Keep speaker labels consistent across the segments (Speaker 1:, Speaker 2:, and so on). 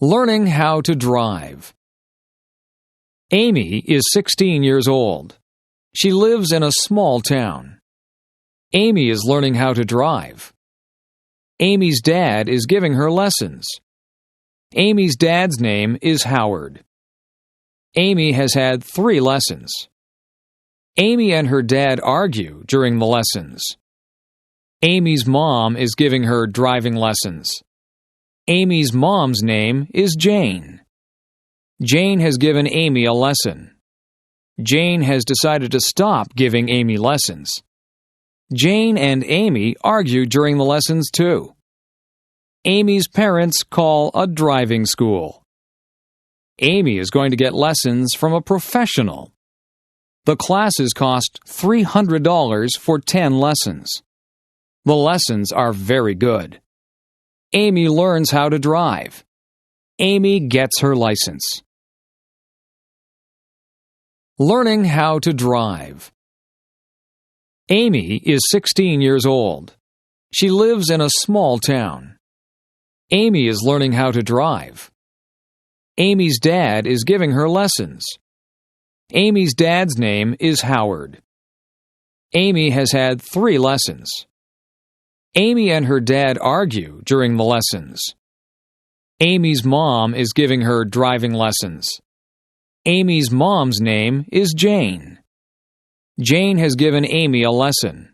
Speaker 1: Learning how to drive. Amy is 16 years old. She lives in a small town. Amy is learning how to drive. Amy's dad is giving her lessons. Amy's dad's name is Howard. Amy has had 3 lessons. Amy and her dad argue during the lessons. Amy's mom is giving her driving lessons. Amy's mom's name is Jane. Jane has given Amy a lesson. Jane has decided to stop giving Amy lessons. Jane and Amy argue during the lessons too. Amy's parents call a driving school. Amy is going to get lessons from a professional. The classes cost $300 for 10 lessons. The lessons are very good. Amy learns how to drive. Amy gets her license. Learning how to drive. Amy is 16 years old. She lives in a small town. Amy is learning how to drive. Amy's dad is giving her lessons. Amy's dad's name is Howard. Amy has had 3 lessons. Amy and her dad argue during the lessons. Amy's mom is giving her driving lessons. Amy's mom's name is Jane. Jane has given Amy a lesson.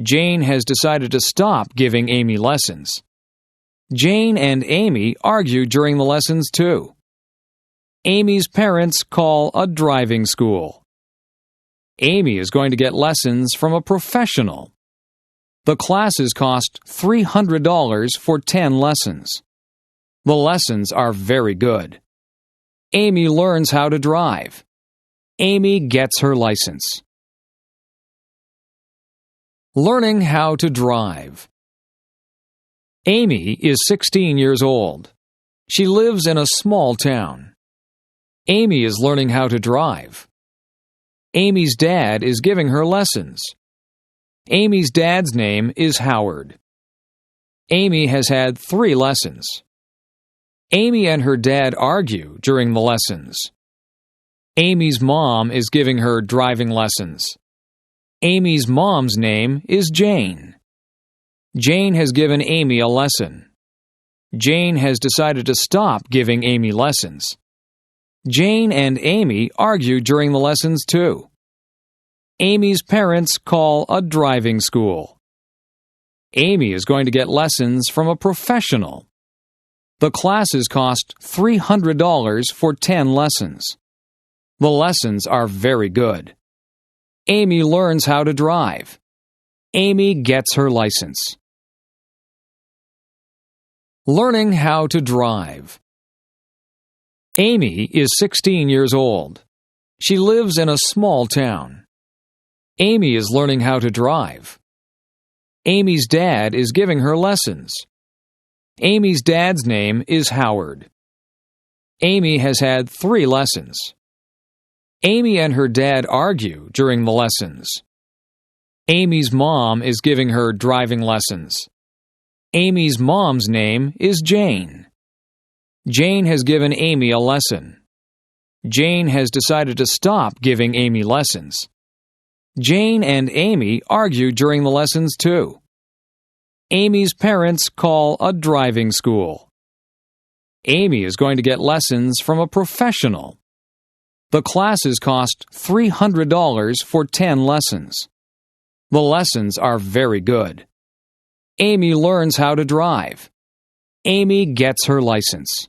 Speaker 1: Jane has decided to stop giving Amy lessons. Jane and Amy argue during the lessons too. Amy's parents call a driving school. Amy is going to get lessons from a professional. The classes cost $300 for 10 lessons. The lessons are very good. Amy learns how to drive. Amy gets her license. Learning how to drive. Amy is 16 years old. She lives in a small town. Amy is learning how to drive. Amy's dad is giving her lessons. Amy's dad's name is Howard. Amy has had 3 lessons. Amy and her dad argue during the lessons. Amy's mom is giving her driving lessons. Amy's mom's name is Jane. Jane has given Amy a lesson. Jane has decided to stop giving Amy lessons. Jane and Amy argue during the lessons too. Amy's parents call a driving school. Amy is going to get lessons from a professional. The classes cost $300 for 10 lessons. The lessons are very good. Amy learns how to drive. Amy gets her license. Learning how to drive. Amy is 16 years old. She lives in a small town. Amy is learning how to drive. Amy's dad is giving her lessons. Amy's dad's name is Howard. Amy has had 3 lessons. Amy and her dad argue during the lessons. Amy's mom is giving her driving lessons. Amy's mom's name is Jane. Jane has given Amy a lesson. Jane has decided to stop giving Amy lessons. Jane and Amy argue during the lessons too. Amy's parents call a driving school. Amy is going to get lessons from a professional. The classes cost $300 for 10 lessons. The lessons are very good. Amy learns how to drive. Amy gets her license.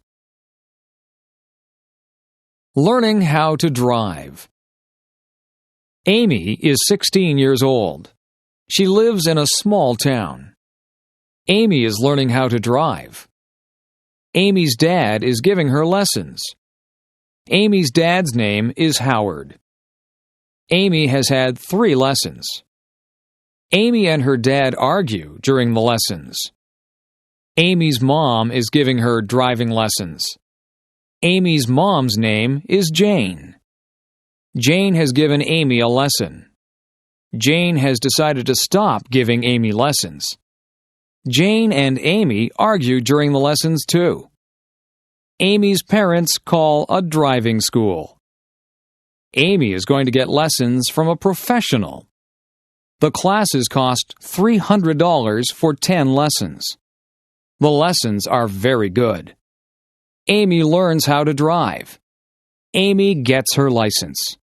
Speaker 1: Learning how to drive. Amy is 16 years old. She lives in a small town. Amy is learning how to drive. Amy's dad is giving her lessons. Amy's dad's name is Howard. Amy has had 3 lessons. Amy and her dad argue during the lessons. Amy's mom is giving her driving lessons. Amy's mom's name is Jane. Jane has given Amy a lesson. Jane has decided to stop giving Amy lessons. Jane and Amy argue during the lessons too. Amy's parents call a driving school. Amy is going to get lessons from a professional. The classes cost $300 for 10 lessons. The lessons are very good. Amy learns how to drive. Amy gets her license.